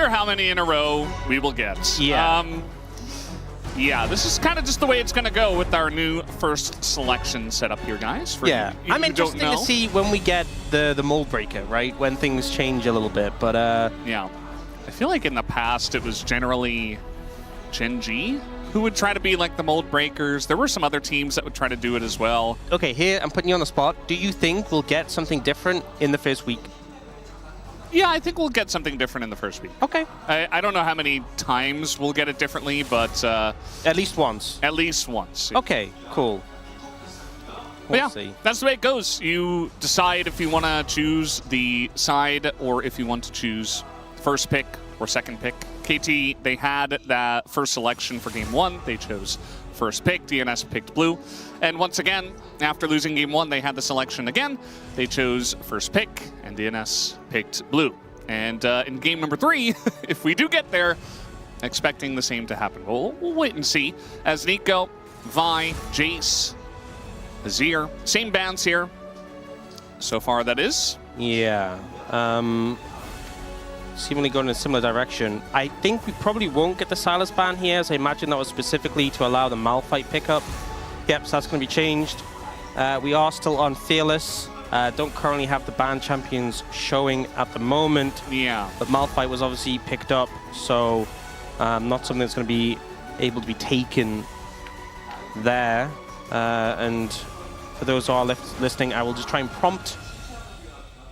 wonder how many in a row we will get. Yeah. Yeah, this is kind of just the way it's going to go with our new first selection setup here, guys. For I'm interested to see when we get the mold breaker, right? When things change a little bit, but yeah. I feel like in the past it was generally Gen G who would try to be like the mold breakers. There were some other teams that would try to do it as well. Okay, here I'm putting you on the spot. Do you think we'll get something different in the first week? Yeah, I think we'll get something different in the first week. Okay. I don't know how many times we'll get it differently, but... at least once. At least once. Okay, cool. We'll see. That's the way it goes. You decide if you want to choose the side or if you want to choose first pick or second pick. KT, they had that first selection for Game 1. They chose first pick. DNS picked blue. And once again, after losing Game 1, they had the selection again. They chose first pick, and DNS picked blue. And in Game number 3, if we do get there, expecting the same to happen. We'll wait and see. As Nico, Vi, Jace, Azir, same bans here. So far, that is. Yeah. Seemingly going in a similar direction. I think we probably won't get the Silas ban here, as I imagine that was specifically to allow the Malphite pickup. Yep, so that's going to be changed. We are still on Fearless. Don't currently have the ban champions showing at the moment. Yeah. But Malphite was obviously picked up, so not something that's going to be able to be taken there. And for those who are listening, I will just try and prompt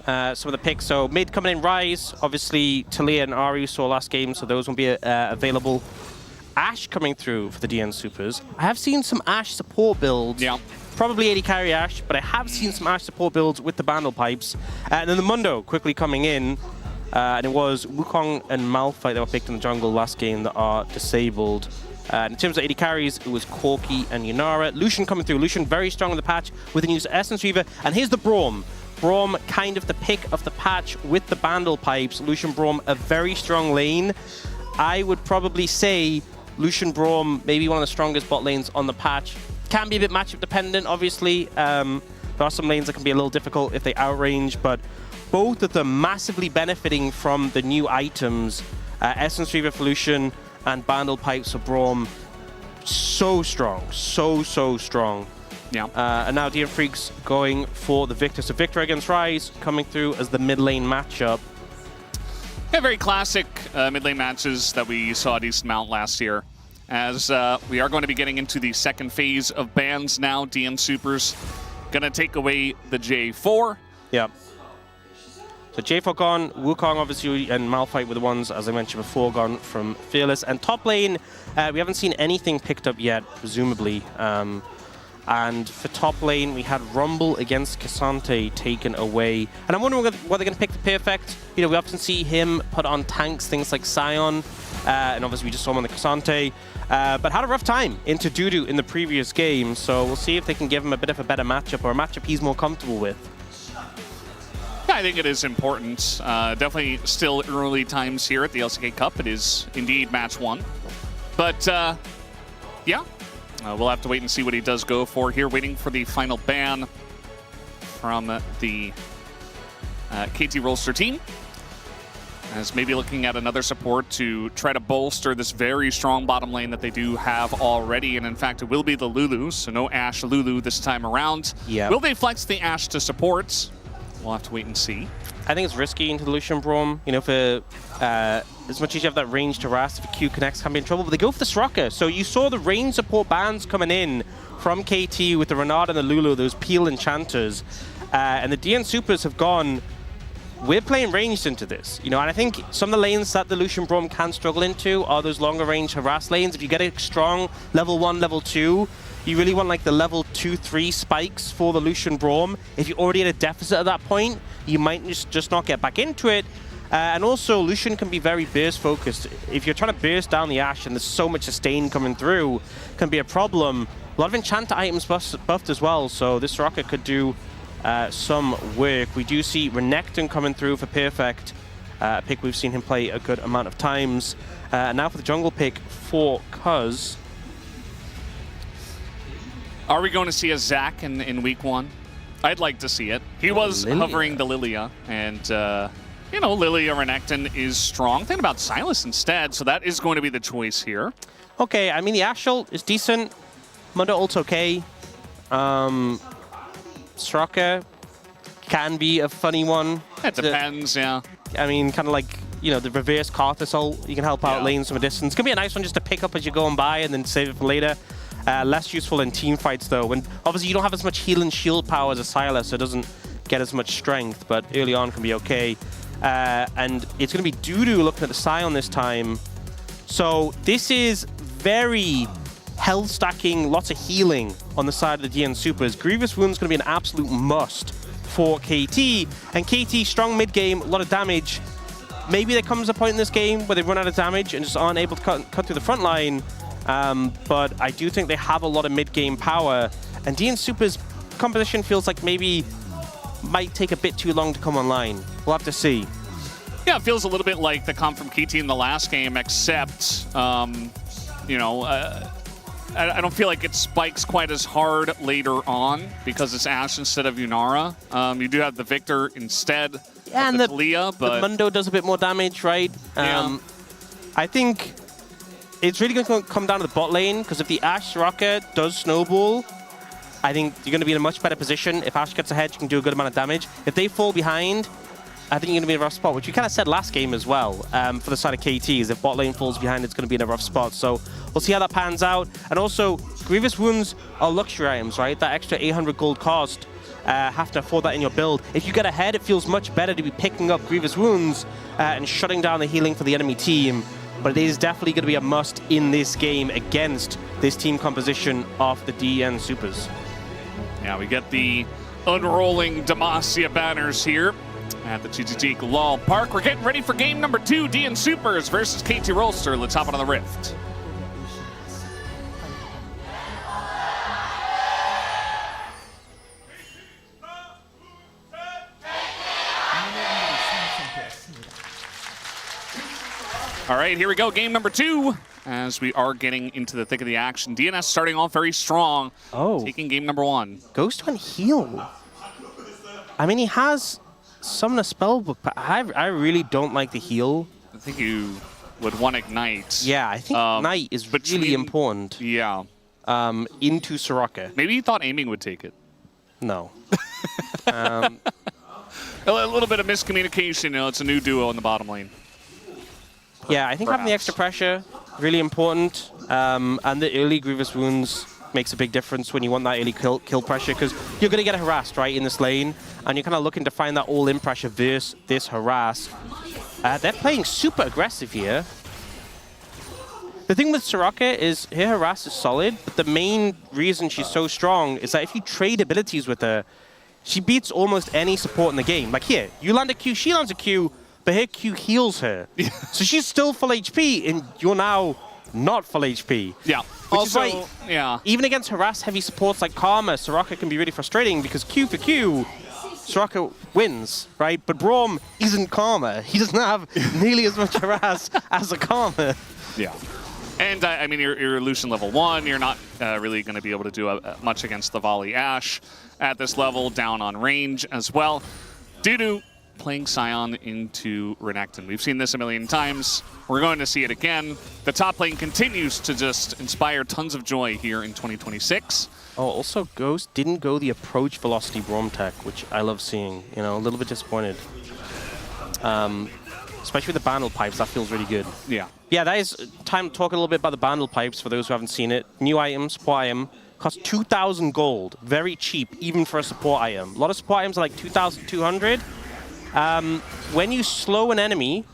some of the picks. So mid coming in, Rise, obviously Talia and Ari saw last game, so those won't be available. Ash coming through for the DN Supers. I have seen some Ash support builds. Yeah. Probably 80 carry Ash, but I have seen some Ash support builds with the Bandle pipes. And then the Mundo quickly coming in. And it was Wukong and Malphite that were picked in the jungle last game that are disabled. In terms of 80 carries, it was Corki and Yunara. Lucian coming through. Lucian very strong in the patch with the new Essence Reaver. And here's the Braum. Braum kind of the pick of the patch with the Bandle pipes. Lucian Braum, a very strong lane. I would probably say Lucian Braum, maybe one of the strongest bot lanes on the patch. Can be a bit matchup dependent, obviously. There are some lanes that can be a little difficult if they outrange, but both of them massively benefiting from the new items. Essence Reaver for Lucian and Bandle pipes for Braum. So strong. So strong. Yeah. And now DN Freaks going for the Victor. So Victor against Rise coming through as the mid lane matchup. Yeah, very classic mid lane matches that we saw a decent amount last year. As we are going to be getting into the second phase of bans now. DN Supers going to take away the J4. Yep. So J4 gone, Wukong obviously and Malphite were the ones, as I mentioned before, gone from Fearless. And top lane, we haven't seen anything picked up yet, presumably. And for top lane, we had Rumble against Cassante taken away. And I'm wondering whether they're going to pick the Perfect. You know, we often see him put on tanks, things like Sion. And obviously we just saw him on the Cassante. But had a rough time into Dudu in the previous game. So we'll see if they can give him a bit of a better matchup or a matchup he's more comfortable with. Yeah, I think it is important. Definitely still early times here at the LCK Cup. It is indeed match 1. But yeah. We'll have to wait and see what he does go for here. Waiting for the final ban from the KT Rolster team. As maybe looking at another support to try to bolster this very strong bottom lane that they do have already. And in fact, it will be the Lulu, so no Ashe Lulu this time around. Yep. Will they flex the Ashe to supports? We'll have to wait and see. I think it's risky into the Lucian Braum. You know, for as much as you have that range to Rast, if a Q connects, can be in trouble. But they go for the Srocker. So you saw the range support bans coming in from KT with the Renard and the Lulu, those Peel Enchanters. And the DN Supers have gone, we're playing ranged into this. You know, and I think some of the lanes that the Lucian Braum can struggle into are those longer range harass lanes. If you get a strong level 1, level 2, you really want like the level 2, 3 spikes for the Lucian Braum. If you're already at a deficit at that point, you might just not get back into it. And also, Lucian can be very burst focused. If you're trying to burst down the Ashe and there's so much sustain coming through, can be a problem. A lot of enchanter items buffed as well, so this rocket could do some work. We do see Renekton coming through for Perfect, a pick we've seen him play a good amount of times. And now for the jungle pick for Cuz. Are we going to see a Zac in week 1? I'd like to see it. He was Lilia. hovering the Lilia, and you know, Lily or Renekton is strong. Thinking about Sylas instead, so that is going to be the choice here. Okay, I mean, the Ashel is decent. Mundo ult's okay. Soraka can be a funny one. It depends, yeah. I mean, kind of like, you know, the reverse Karthus ult. You can help out lanes from a distance. It's going to be a nice one just to pick up as you're going by and then save it for later. Less useful in team fights, though. When obviously you don't have as much heal and shield power as a Sylas, so it doesn't get as much strength, but early on can be okay. And it's going to be Dudu looking at the Scion this time. So this is very health stacking, lots of healing on the side of the DN Supers. Grievous Wound's going to be an absolute must for KT. And KT, strong mid-game, a lot of damage. Maybe there comes a point in this game where they run out of damage and just aren't able to cut through the front line. But I do think they have a lot of mid-game power. And DN Super's composition feels like maybe might take a bit too long to come online. We'll have to see. Yeah, it feels a little bit like the comp from KT in the last game, except, you know, I don't feel like it spikes quite as hard later on because it's Ashe instead of Yunara. You do have the Victor instead of and the Talia, but the Mundo does a bit more damage, right? Yeah. I think it's really going to come down to the bot lane because if the Ashe Soraka does snowball, I think you're going to be in a much better position. If Ashe gets ahead, you can do a good amount of damage. If they fall behind, I think you're going to be in a rough spot, which we kind of said last game as well for the side of KTs. If bot lane falls behind, it's going to be in a rough spot. So we'll see how that pans out. And also, Grievous Wounds are luxury items, right? That extra 800 gold cost, have to afford that in your build. If you get ahead, it feels much better to be picking up Grievous Wounds and shutting down the healing for the enemy team. But it is definitely going to be a must in this game against this team composition of the DN Supers. Yeah, we get the unrolling Demacia banners here at the GGG LOL Park. We're getting ready for game number 2, DN Supers versus KT Rolster. Let's hop on the Rift. All right, here we go, game number 2, as we are getting into the thick of the action. DNS starting off very strong, taking game number 1. Ghost went heal. I mean, he has Summon a Spellbook, but I really don't like the heal. I think you would want Ignite. Yeah, I think Ignite is really important. Yeah. Into Soraka. Maybe you thought aiming would take it. No. A little bit of miscommunication. You know, it's a new duo in the bottom lane. Yeah, I think having the extra pressure, really important. And the early Grievous Wounds makes a big difference when you want that early kill pressure, because you're going to get harassed, right, in this lane. And you're kind of looking to find that all-in pressure versus this harass. They're playing super aggressive here. The thing with Soraka is her harass is solid, but the main reason she's so strong is that if you trade abilities with her, she beats almost any support in the game. Like here, you land a Q, she lands a Q, but her Q heals her. So she's still full HP, and you're now not full HP. Yeah. Which also, is why, yeah. Even against harass-heavy supports like Karma, Soraka can be really frustrating because Q for Q, Soraka wins, right? But Braum isn't Karma. He doesn't have nearly as much harass as a Karma. Yeah. And, I mean, you're Lucian level 1. You're not really going to be able to do much against the Volley Ashe at this level, down on range as well. Dudu playing Scion into Renekton. We've seen this a million times. We're going to see it again. The top lane continues to just inspire tons of joy here in 2026. Oh, also Ghost didn't go the approach velocity Braum tech, which I love seeing. You know, a little bit disappointed. Especially with the bundle pipes, that feels really good. Yeah. Yeah, that is time to talk a little bit about the bundle pipes for those who haven't seen it. New item, support item, costs 2,000 gold. Very cheap, even for a support item. A lot of support items are like 2,200. When you slow an enemy,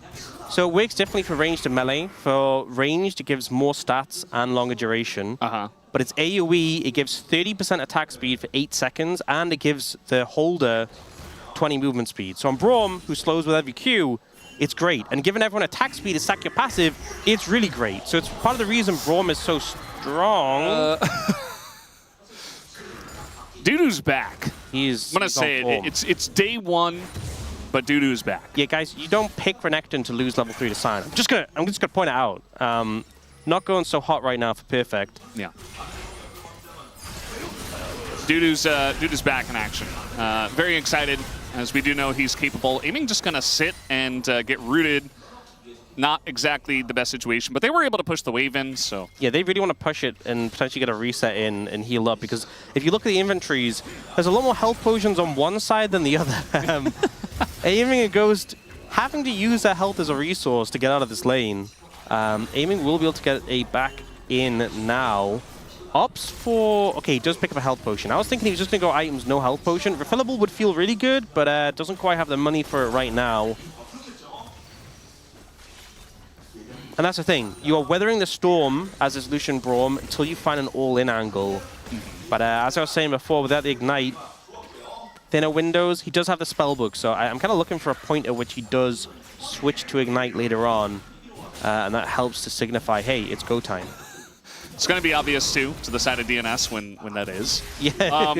so it works differently for ranged and melee. For ranged, it gives more stats and longer duration. But it's AoE, it gives 30% attack speed for 8 seconds, and it gives the holder 20 movement speed. So on Braum, who slows with every Q, it's great. And given everyone attack speed is stack your passive, it's really great. So it's part of the reason Braum is so strong. Dudu's back. I'm gonna say it. It's day 1. But Dudu's back. Yeah, guys, you don't pick Renekton to lose level 3 to Scion. I'm just gonna point it out. Not going so hot right now for Perfect. Yeah. Dudu's back in action. Very excited as we do know he's capable. Aiming just going to sit and get rooted. Not exactly the best situation, but they were able to push the wave in, so... Yeah, they really want to push it and potentially get a reset in and heal up, because if you look at the inventories, there's a lot more health potions on one side than the other. Aiming and Ghost having to use their health as a resource to get out of this lane. Aiming will be able to get a back in now. Opts for... Okay, he does pick up a health potion. I was thinking he was just going to go items, no health potion. Refillable would feel really good, but doesn't quite have the money for it right now. And that's the thing. You are weathering the storm as this Lucian Braum until you find an all-in angle. But as I was saying before, without the Ignite, thinner windows, he does have the spellbook. So I'm kind of looking for a point at which he does switch to Ignite later on. And that helps to signify, hey, it's go time. It's going to be obvious, too, to the side of DNS when that is. Yeah.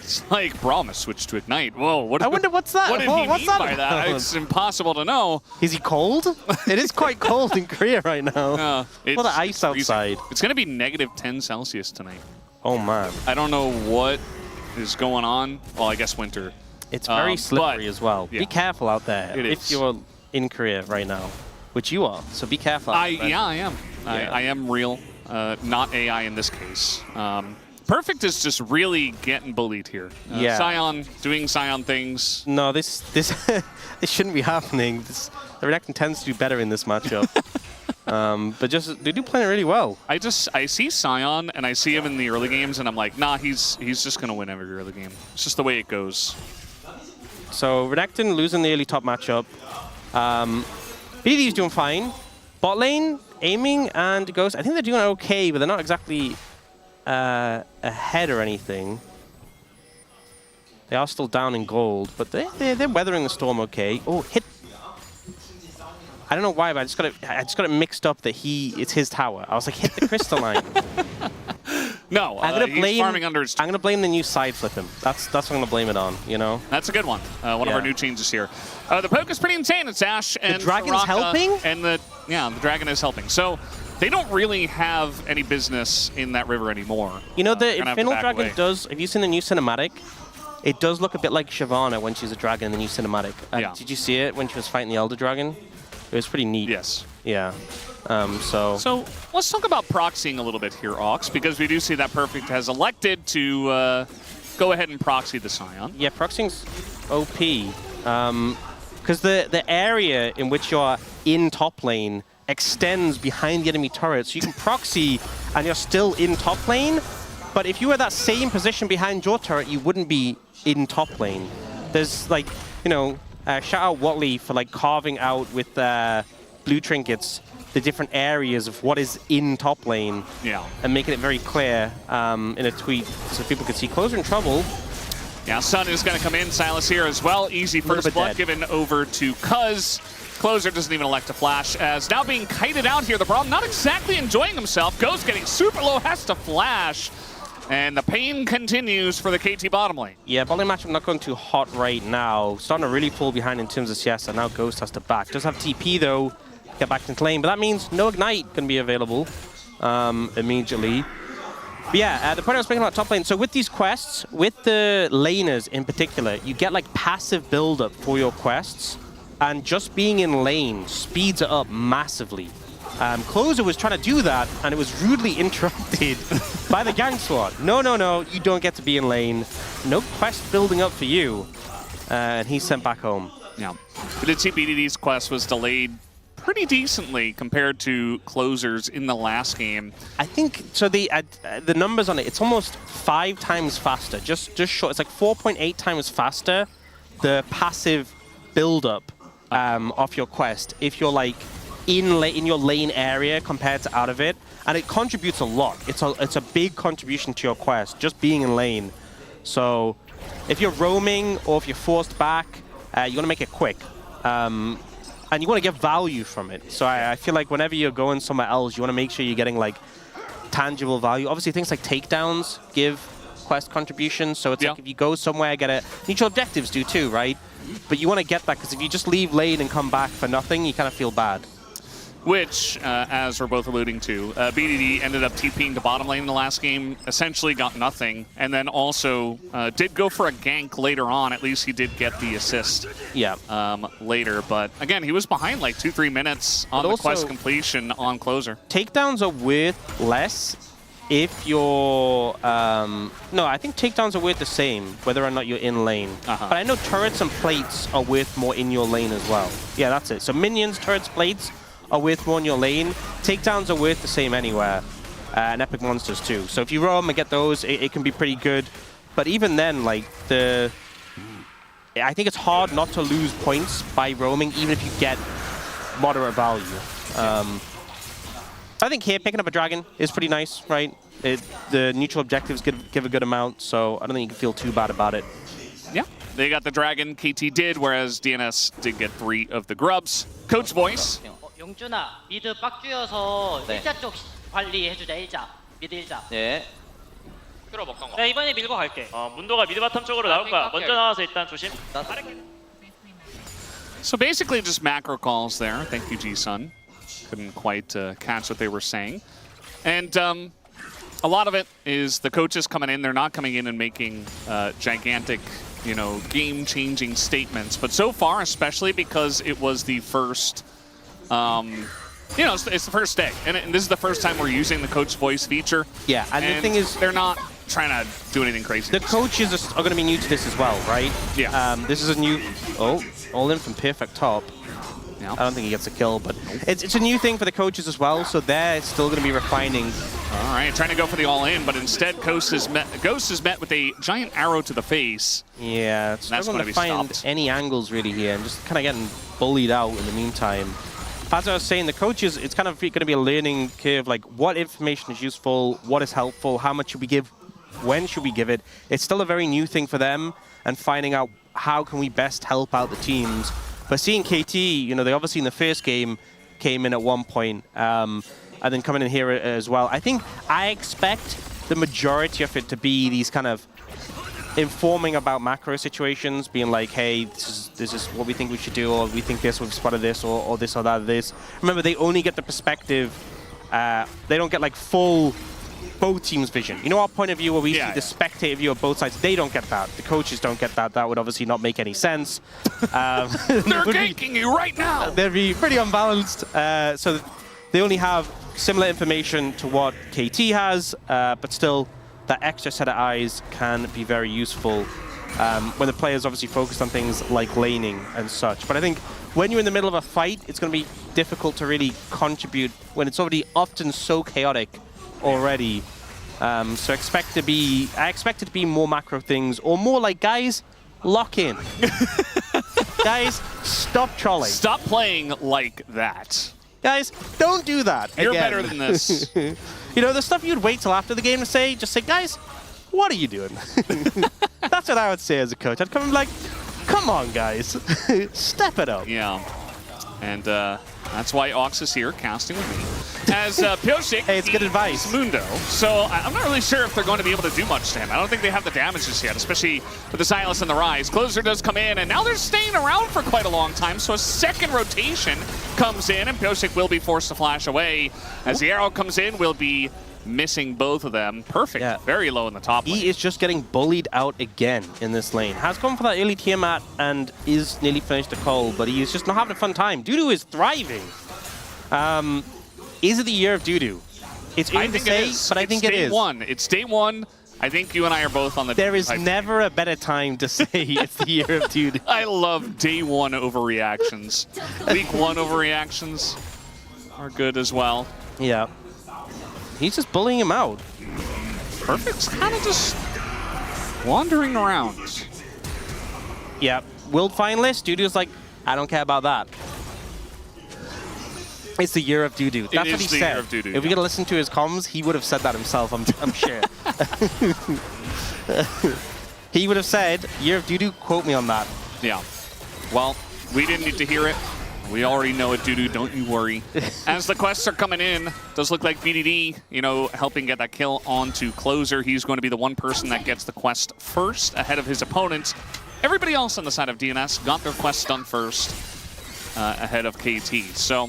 It's like, Braum has switched to Ignite. Whoa, what? I wonder what's that? What did he mean by that? It's impossible to know. Is he cold? It is quite cold in Korea right now. It's a lot of ice outside. It's going to be -10 tonight. Oh, man. I don't know what is going on. Well, I guess winter. It's very slippery as well. Yeah. Be careful out there if you're in Korea right now, which you are. So be careful. Yeah, I am. Yeah. I am real. Not AI in this case. Perfect is just really getting bullied here. Yeah. Sion doing Sion things. No, this shouldn't be happening. The Renekton tends to do better in this matchup. But just they do play it really well. I see Sion and I see him in the early games and I'm like, nah, he's just gonna win every early game. It's just the way it goes. So Renekton losing the early top matchup. BD's doing fine. Bot lane, Aiming and Ghost, I think they're doing okay, but they're not exactly ahead or anything. They are still down in gold, but they're weathering the storm okay. Oh, hit! I don't know why, but I just got it mixed up that it's his tower. I was like, hit the crystalline. No, he's farming under his... I'm gonna blame the new side flip him. That's what I'm gonna blame it on. You know. That's a good one. One of our new changes here. The poke is pretty insane. It's Ashe and the dragon is helping. And the dragon is helping. So they don't really have any business in that river anymore. You know, the Infernal Dragon does. Have you seen the new cinematic? It does look a bit like Shyvana when she's a dragon in the new cinematic. Did you see it when she was fighting the Elder Dragon? It was pretty neat. Yes. Yeah. So let's talk about proxying a little bit here, Aux, because we do see that Perfect has elected to go ahead and proxy the Sion. Yeah, proxying's OP. Because the area in which you're in top lane extends behind the enemy turret. So you can proxy and you're still in top lane. But if you were that same position behind your turret, you wouldn't be in top lane. There's like, you know, shout out Watley for like carving out with blue trinkets the different areas of what is in top lane. Yeah. And making it very clear in a tweet so people can see. Closer in trouble. Yeah, Sun is going to come in. Silas here as well. Easy first blood given over to Cuz. Closer doesn't even elect to flash, as now being kited out here. The Braum not exactly enjoying himself. Ghost getting super low, has to flash. And the pain continues for the KT bottom lane. Yeah, bottom lane matchup not going too hot right now. Starting to really fall behind in terms of CS, and now Ghost has to back. Does have TP though, get back into lane, but that means no Ignite can be available immediately. But yeah, the point I was speaking about top lane, so with these quests, with the laners in particular, you get like passive build-up for your quests, and just being in lane speeds it up massively. Closer was trying to do that, and it was rudely interrupted by the gang squad. No, you don't get to be in lane. No quest building up for you. And he's sent back home. Yeah. But the TBDD's quest was delayed pretty decently compared to Closer's in the last game. I think, so the numbers on it, it's almost 5 times faster. Just short, it's like 4.8 times faster, the passive build-up of your quest, if you're like in your lane area compared to out of it, and it contributes a lot. It's a big contribution to your quest, just being in lane. So if you're roaming or if you're forced back, you want to make it quick. And you want to get value from it. So I feel like whenever you're going somewhere else, you want to make sure you're getting like tangible value. Obviously things like takedowns give quest contributions. So it's like if you go somewhere, get it. Neutral objectives do too, right? But you want to get that, because if you just leave lane and come back for nothing, you kind of feel bad. which, as we're both alluding to, BDD ended up TPing to bottom lane in the last game, essentially got nothing, and then also did go for a gank later on. At least he did get the assist later. But again, he was behind like 2-3 minutes on the quest completion on closer. Takedowns are worth less if you're... no, I think takedowns are worth the same, whether or not you're in lane. But I know turrets and plates are worth more in your lane as well. Yeah, that's it. So minions, turrets, plates are worth more in your lane. Takedowns are worth the same anywhere. And epic monsters too. So if you roam and get those, it can be pretty good. But even then, like, I think it's hard not to lose points by roaming, even if you get moderate value. I think here, picking up a dragon is pretty nice, right? The neutral objectives give a good amount, so I don't think you can feel too bad about it. Yeah, they got the dragon, KT did, whereas DNS did get 3 of the grubs. Coach voice. 용준아, 미드 빡주여서 일자 쪽 관리해주자, 일자. 미드 일자. 네. 끌어 먹던 거. 네, 이번에 밀고 갈게. 문도가 미드 바텀 쪽으로 나올 거야. 먼저 나와서 일단 조심. So basically just macro calls there. Thank you, G-Sun. Couldn't quite catch what they were saying. And a lot of it is the coaches coming in. They're not coming in and making gigantic, you know, game-changing statements. But so far, especially because it was the first... you know, it's the first day, and this is the first time we're using the coach voice feature. Yeah, and the thing is, they're not trying to do anything crazy. The coaches are going to be new to this as well, right? Yeah. This is a new... Oh, all in from perfect top. Yeah. I don't think he gets a kill, but it's a new thing for the coaches as well, so they're still going to be refining. All right, trying to go for the all-in, but instead Ghost is met with a giant arrow to the face. Yeah, it's not going to find any angles really here, and just kind of getting bullied out in the meantime. As I was saying, the coaches, it's kind of going to be a learning curve, like what information is useful, what is helpful, how much should we give, when should we give it. It's still a very new thing for them, and finding out how can we best help out the teams. But seeing KT, you know, they obviously in the first game came in at one point, and then coming in here as well. I expect the majority of it to be these kind of informing about macro situations, being like, hey, this is what we think we should do, or we think this, we've spotted this, or this or that, this. Remember, they only get the perspective, they don't get like full both teams' vision. You know our point of view where we see the spectator view of both sides? They don't get that. The coaches don't get that. That would obviously not make any sense. They're ganking you right now! They'd be pretty unbalanced. So they only have similar information to what KT has, but still, that extra set of eyes can be very useful when the player's obviously focused on things like laning and such. But I think when you're in the middle of a fight, it's going to be difficult to really contribute when it's already often so chaotic already. So I expect it to be more macro things, or more like, guys, lock in. Guys, stop trolling. Stop playing like that. Guys, don't do that. You're better than this. You know, the stuff you'd wait till after the game to say, just say, guys, what are you doing? That's what I would say as a coach. I'd come and be like, come on, guys. Step it up. Yeah. And that's why Ox is here, casting with me. As Pyosik, hey, it's good advice. Mundo. So I'm not really sure if they're going to be able to do much to him. I don't think they have the damage just yet, especially with the Silas and the Rise. Closer does come in, and now they're staying around for quite a long time, so a second rotation comes in, and Pyosik will be forced to flash away. As the arrow comes in, we'll be missing both of them. Perfect. Yeah. Very low in the top lane. He is just getting bullied out again in this lane. Has gone for that early Tiamat and is nearly finished the call, but he is just not having a fun time. Dudu is thriving. Is it the year of Dudu? It's early to say, but I think it is. It's day one. I think you and I are both on the... There is never a better time to say it's the year of Dudu. I love day one overreactions. Week one overreactions are good as well. Yeah. He's just bullying him out. Perfect's kind of just wandering around. Yeah. World finalist, Dudu's like, I don't care about that. It's the year of Dudu. That's what he said. If we could listen to his comms, he would have said that himself, I'm sure. He would have said, year of Dudu, quote me on that. Yeah. Well, we didn't need to hear it. We already know it, Dudu, don't you worry. As the quests are coming in, does look like BDD, you know, helping get that kill onto Closer. He's going to be the one person that gets the quest first ahead of his opponents. Everybody else on the side of DNS got their quest done first ahead of KT. So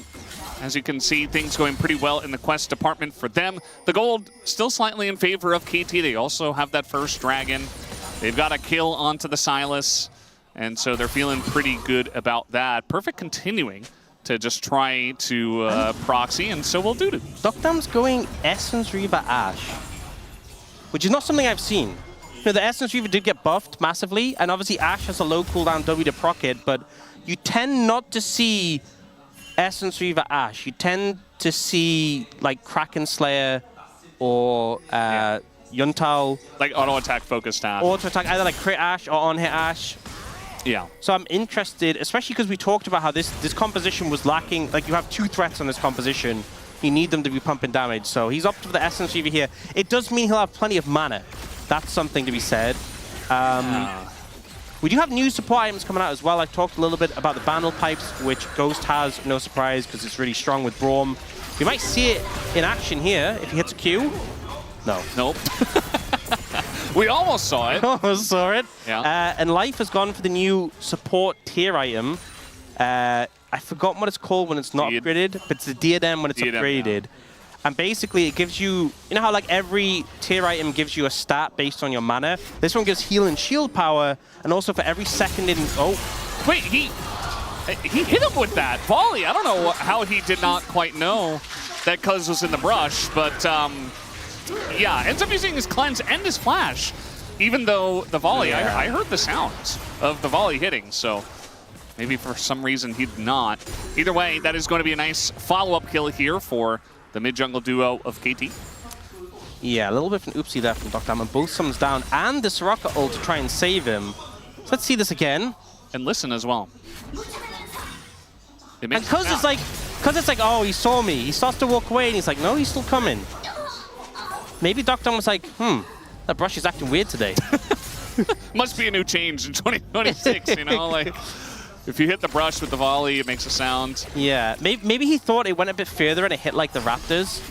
As you can see, things going pretty well in the quest department for them. The gold still slightly in favor of KT. They also have that first dragon. They've got a kill onto the Silas, and so they're feeling pretty good about that. Perfect continuing to just try to proxy, and so will Dudu. Doctam's going Essence Reaver Ashe, which is not something I've seen. You know, the Essence Reaver did get buffed massively, and obviously Ashe has a low cooldown W to proc it, but you tend not to see Essence Reaver Ashe. You tend to see like Kraken Slayer or Yuntao. Like auto attack focused Ashe. Auto attack, either like crit Ashe or on hit Ashe. Yeah. So I'm interested, especially because we talked about how this composition was lacking. Like, you have 2 threats on this composition. You need them to be pumping damage. So he's up to the Essence Reaver here. It does mean he'll have plenty of mana. That's something to be said. We do have new support items coming out as well. I talked a little bit about the Bandle Pipes, which Ghost has, no surprise, because it's really strong with Braum. You might see it in action here if he hits a Q. No. Nope. We almost saw it. Almost saw it. Yeah. And Life has gone for the new support tier item. I forgot what it's called when it's not upgraded, but it's the DNS when it's upgraded. Yeah. And basically it gives you know how like every tier item gives you a stat based on your mana? This one gives heal and shield power, and also for every second in... Oh. Wait, he hit him with that volley. I don't know how he did not quite know that Cuz was in the brush, but yeah, ends up using his cleanse and his flash, even though the volley, yeah. I heard the sounds of the volley hitting, so maybe for some reason he did not. Either way, that is going to be a nice follow-up kill here for the mid-jungle duo of KT. Yeah, a little bit of an oopsie there from Doctam, and both summons down, and the Soraka ult to try and save him. So let's see this again. And listen as well. And because it's like, oh, he saw me. He starts to walk away, and he's like, no, he's still coming. Maybe Doctam was like, that brush is acting weird today. Must be a new change in 2026, you know? Like, if you hit the brush with the volley, it makes a sound. Yeah, maybe he thought it went a bit further and it hit like the Raptors.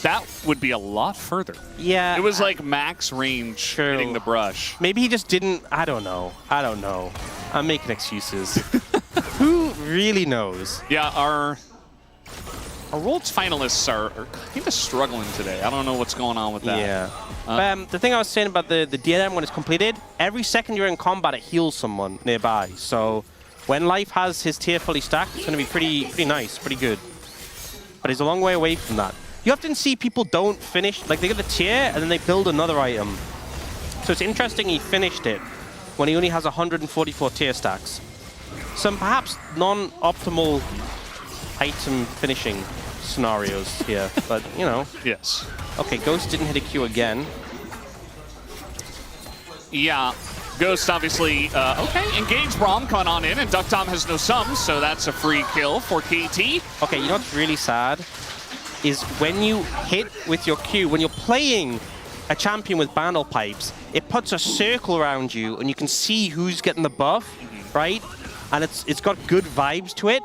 That would be a lot further. Yeah. It was like max range hitting the brush. Maybe he just didn't, I don't know. I'm making excuses. Who really knows? Yeah, our Worlds finalists are kind of struggling today. I don't know what's going on with that. Yeah. The thing I was saying about the DNM when it's completed, every second you're in combat, it heals someone nearby. So when Life has his tier fully stacked, it's going to be pretty nice, pretty good. But he's a long way away from that. You often see people don't finish, like they get the tier and then they build another item. So it's interesting he finished it when he only has 144 tier stacks. Some perhaps non-optimal item finishing scenarios here, but you know. Yes. Okay, Ghost didn't hit a Q again. Yeah, Ghost obviously, okay, engage Braum coming on in, and Doctam has no sums, so that's a free kill for KT. Okay, you know what's really sad? Is when you hit with your Q, when you're playing a champion with Bandle Pipes, it puts a circle around you and you can see who's getting the buff, right? And it's got good vibes to it.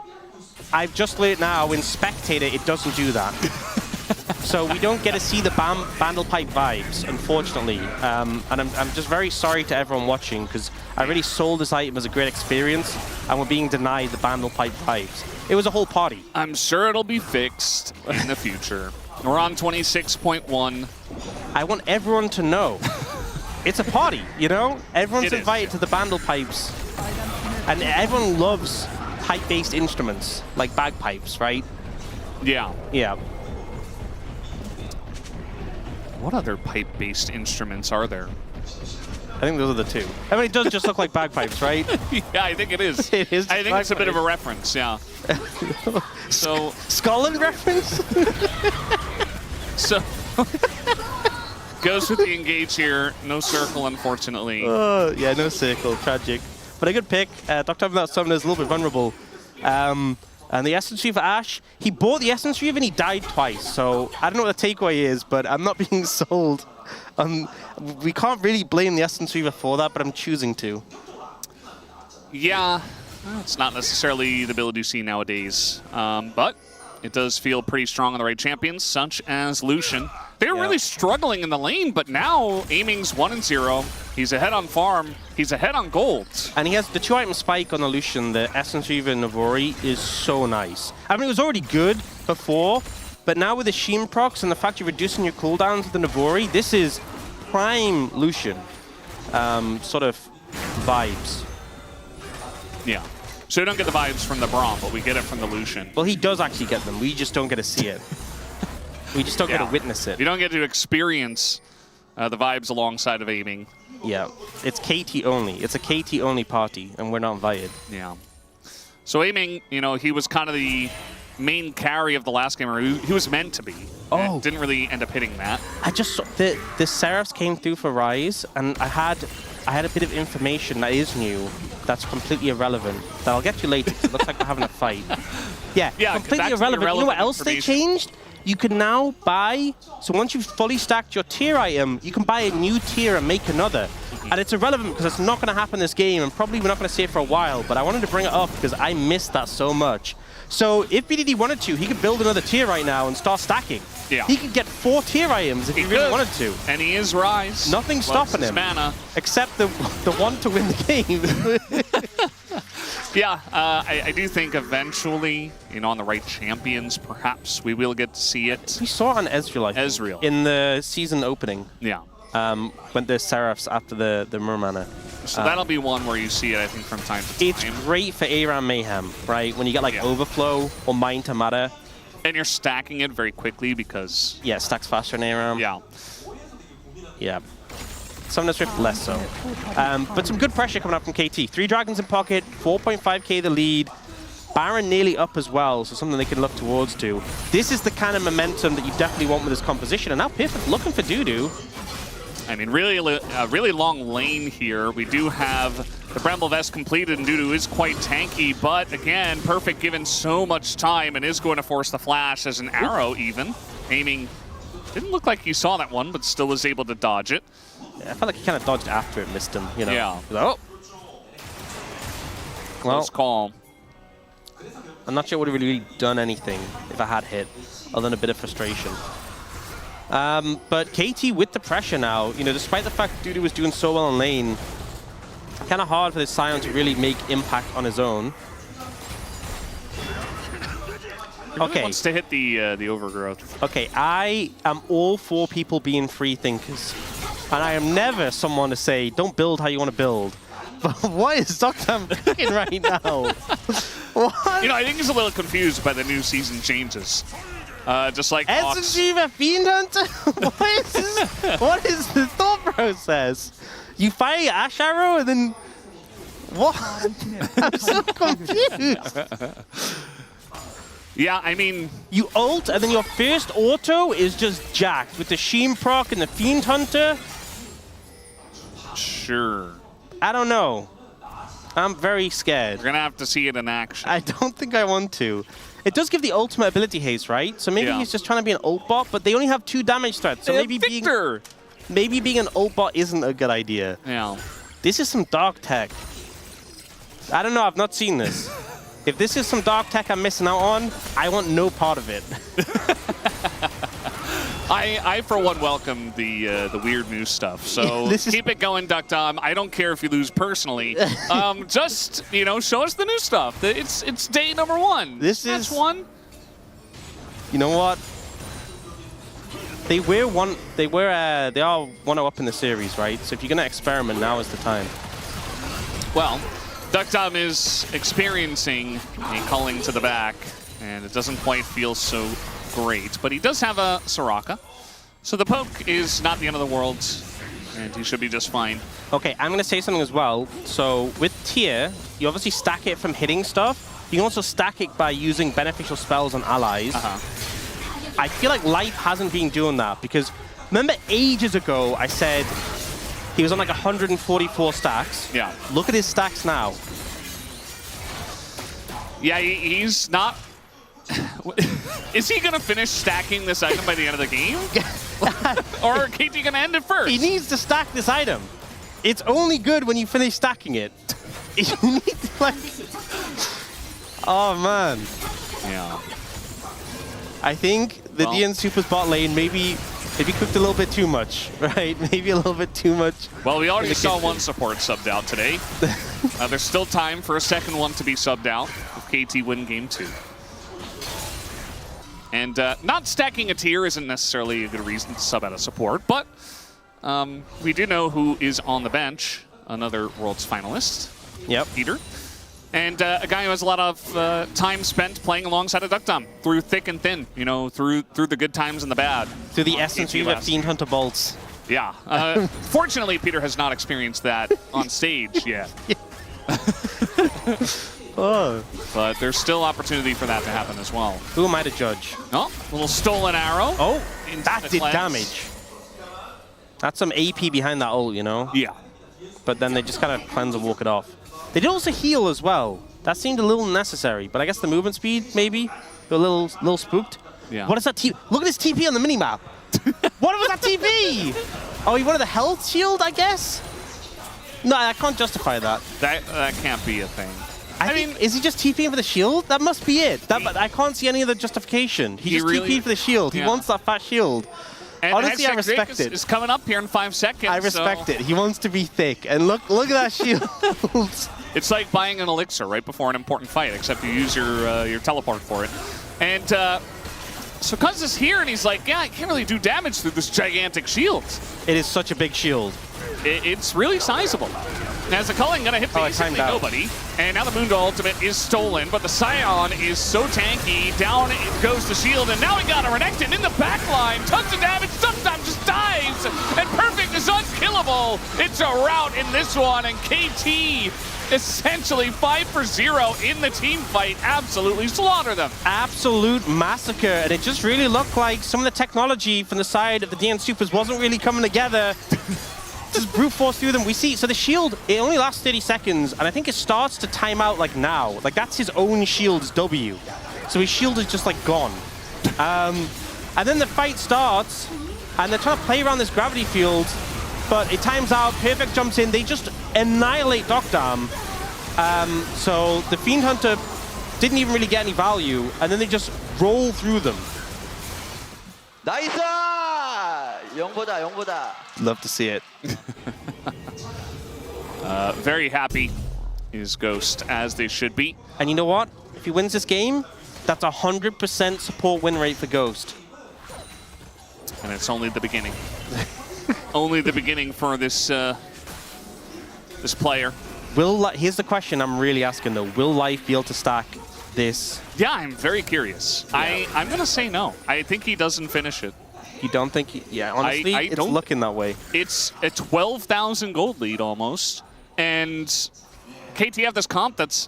I've just learned now in Spectator it doesn't do that. So we don't get to see the Bandle Pipe vibes, unfortunately. And I'm just very sorry to everyone watching because I really sold this item as a great experience and we're being denied the Bandle Pipe vibes. It was a whole party. I'm sure it'll be fixed in the future. We're on 26.1. I want everyone to know. It's a party, you know? Everyone's invited to the Bandle Pipes. And everyone loves pipe-based instruments, like bagpipes, right? Yeah. Yeah. What other pipe-based instruments are there? I think those are the two. I mean, it does just look like bagpipes, right? Yeah, I think it is. It is. I think it's a bit of a reference, yeah. So Scotland reference? So goes with the engage here. No circle, unfortunately. Yeah, no circle. Tragic. But a good pick. Doctam without summon is a little bit vulnerable. And the Essence Reaver Ashe, he bought the Essence Reaver and he died twice. So I don't know what the takeaway is, but I'm not being sold. We can't really blame the Essence Reaver for that, but I'm choosing to. Yeah, it's not necessarily the build you see nowadays, but it does feel pretty strong on the right champions, such as Lucian. They were really struggling in the lane, but now Aiming's 1-0. He's ahead on farm. He's ahead on gold. And he has the 2-item spike on the Lucian. The Essence Reaver Navori is so nice. I mean, it was already good before, but now with the Sheen procs and the fact you're reducing your cooldowns with the Navori, this is prime Lucian sort of vibes. Yeah. So we don't get the vibes from the Braum, but we get it from the Lucian. Well, he does actually get them. We just don't get to see it. We just don't get to witness it. You don't get to experience the vibes alongside of aiming. Yeah, it's KT only. It's a KT only party, and we're not invited. Yeah. So aiming, you know, he was kind of the main carry of the last game, or he was meant to be. Oh. Didn't really end up hitting that. I just saw the Seraphs came through for Rise, and I had a bit of information that is new that's completely irrelevant that I'll get to later. It looks like we're having a fight. Yeah, completely irrelevant. You know what else they changed? You can now buy, so once you've fully stacked your tier item, you can buy a new tier and make another. And it's irrelevant because it's not going to happen this game, and probably we're not going to see it for a while, but I wanted to bring it up because I missed that so much. So if BDD wanted to, he could build another tier right now and start stacking. Yeah. He could get 4 tier items if he really wanted to. And he is Rise. Nothing's stopping him. Mana. Except the one to win the game. Yeah, I do think eventually, you know, on the right champions, perhaps we will get to see it. We saw it on Ezreal, I think. Ezreal. In the season opening. Yeah. When the Seraphs after the Mermana. So that'll be one where you see it, I think, from time to time. It's great for ARAM Mayhem, right? When you get like Overflow or Mind to Matter. And you're stacking it very quickly because... Yeah, stacks faster in ARAM. Yeah. Yeah. Summoner Swift, less so. But some good pressure coming up from KT. 3 Dragons in pocket, 4.5k the lead. Baron nearly up as well, so something they can look towards too. This is the kind of momentum that you definitely want with this composition. And now Piff looking for Dudu. I mean, really long lane here. We do have the Bramble Vest completed, and Dudu is quite tanky, but again, Perfect given so much time and is going to force the flash as an arrow even. Aiming, didn't look like he saw that one, but still was able to dodge it. Yeah, I felt like he kind of dodged after it, missed him, you know. Yeah. Oh. Close call. I'm not sure it would have really done anything if I had hit, other than a bit of frustration. But KT with the pressure now, you know, despite the fact Dudu was doing so well in lane, kind of hard for this Sion to really make impact on his own. He really wants to hit the overgrowth. Okay, I am all for people being free thinkers. And I am never someone to say, don't build how you want to build. But what is Doctor cooking right now? What? You know, I think he's a little confused by the new season changes. Just like SG Fiend Hunter? What is the thought process? You fire your Ash Arrow and then... What? I'm so confused. Yeah, I mean... You ult and then your first auto is just jacked with the Sheen proc and the Fiend Hunter? Sure. I don't know. I'm very scared. We're going to have to see it in action. I don't think I want to. It does give the ultimate ability haste, right? So maybe he's just trying to be an ult bot, but they only have 2 damage threats. So maybe being an ult bot isn't a good idea. Yeah. This is some dark tech. I don't know, I've not seen this. If this is some dark tech I'm missing out on, I want no part of it. I for one, welcome the weird new stuff. So keep it going, Duckdom. I don't care if you lose personally. Just, you know, show us the new stuff. It's day number 1. That's one. You know what? They are 1-0 up in the series, right? So if you're gonna experiment, now is the time. Well, Duckdom is experiencing a calling to the back, and it doesn't quite feel so great, but he does have a Soraka. So the poke is not the end of the world, and he should be just fine. Okay, I'm going to say something as well. So with tier, you obviously stack it from hitting stuff. You can also stack it by using beneficial spells on allies. I feel like Life hasn't been doing that, because remember ages ago I said he was on like 144 stacks. Yeah. Look at his stacks now. Yeah, he's not... Is he going to finish stacking this item by the end of the game? Or KT going to end it first? He needs to stack this item. It's only good when you finish stacking it. You need to, like... Oh, man. Yeah. I think the DN Super's bot lane maybe Maybe cooked a little bit too much, right? Maybe a little bit too much. Well, we already saw one support subbed out today. There's still time for a second one to be subbed out if KT win game 2. And not stacking a tier isn't necessarily a good reason to sub out a support, but we do know who is on the bench. Another Worlds finalist. Yep. Peter. And a guy who has a lot of time spent playing alongside a Duckdom through thick and thin, you know, through the good times and the bad. Through the essence of Fiend Hunter bolts. Yeah. Fortunately, Peter has not experienced that on stage yet. Oh. But there's still opportunity for that to happen as well. Who am I to judge? Oh, little stolen arrow. Oh, that did damage. That's some AP behind that ult, you know? Yeah. But then they just kind of cleanse and walk it off. They did also heal as well. That seemed a little necessary, but I guess the movement speed, maybe? They're a little spooked. Yeah. What is that TP? Look at this TP on the minimap. What was that TP? Oh, he wanted the health shield, I guess? No, I can't justify that. That can't be a thing. I mean, is he just TPing for the shield? That must be it. I can't see any other justification. He just really, TP'd for the shield. He wants that fat shield. And honestly, I respect it. It's coming up here in 5 seconds. I respect it. He wants to be thick. And look at that shield. It's like buying an elixir right before an important fight, except you use your teleport for it. And so Cuz is here, and he's like, yeah, I can't really do damage through this gigantic shield. It is such a big shield. It's really sizable. As the culling gonna hit basically nobody, and now the Mundo ultimate is stolen, but the Scion is so tanky. Down it goes the shield, and now we got a Renekton in the back line. Tons of damage, sometimes just dives, and Perfect is unkillable. It's a rout in this one, and KT essentially 5 for 0 in the team fight. Absolutely slaughter them. Absolute massacre, and it just really looked like some of the technology from the side of the DN Supers wasn't really coming together. Just brute force through them. We see, so the shield, it only lasts 30 seconds, and I think it starts to time out like now. Like that's his own shield's W. So his shield is just like gone. And then the fight starts, and they're trying to play around this gravity field, but it times out, Perfect jumps in, they just annihilate Duckdom. So the Fiend Hunter didn't even really get any value, and then they just roll through them. 나이스! 영보다. Love to see it. Very happy is Ghost, as they should be. And you know what? If he wins this game, that's 100% support win rate for Ghost. And it's only the beginning. Only the beginning for this this player. Here's the question I'm really asking though. Will Life be able to stack this? Yeah, I'm very curious. Yeah. I'm going to say no. I think he doesn't finish it. You don't think he... Yeah, honestly, it's looking that way. It's a 12,000 gold lead almost. And KT have this comp that's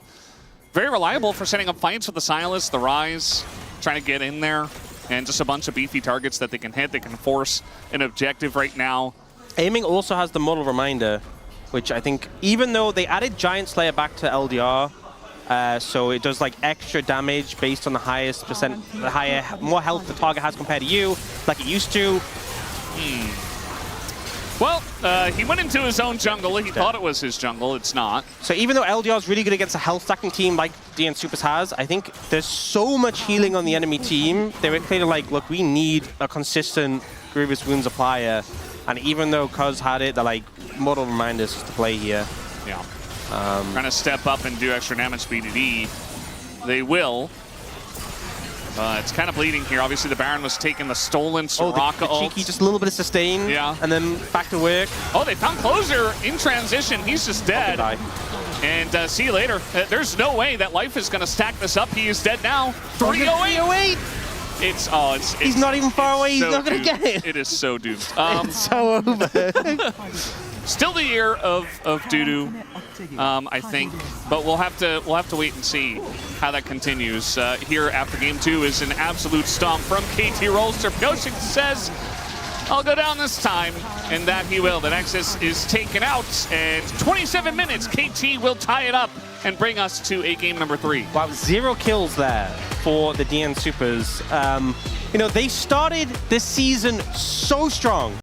very reliable for setting up fights with the Silas, the Rise, trying to get in there, and just a bunch of beefy targets that they can hit. They can force an objective right now. Aiming also has the model reminder, which I think, even though they added Giant Slayer back to LDR, so it does like extra damage based on the highest percent, more health the target has compared to you, like it used to. Well, he went into his own jungle. He thought it was his jungle. It's not. So even though LDR is really good against a health stacking team like DN Supers has, I think there's so much healing on the enemy team. They were clearly like, look, we need a consistent Grievous Wounds applier. And even though Cuz had it, they're like, model reminders to play here. Yeah. Trying to step up and do extra damage speed at E. They will. It's kind of bleeding here. Obviously, the Baron was taking the stolen Soraka the cheeky, just a little bit of sustain. Yeah. And then back to work. Oh, they found Closer in transition. He's just dead. And see you later. There's no way that Life is going to stack this up. He is dead now. 308. He's not even far away. He's not going to get it. It is so doomed. It's so over. Still the year of Dudu, I think, but we'll have to wait and see how that continues. Here after game 2 is an absolute stomp from KT Rolster. Piochik says, "I'll go down this time," and that he will. The Nexus is taken out, and 27 minutes, KT will tie it up and bring us to a game number 3. Wow, 0 kills there for the DN Supers. You know, they started this season so strong.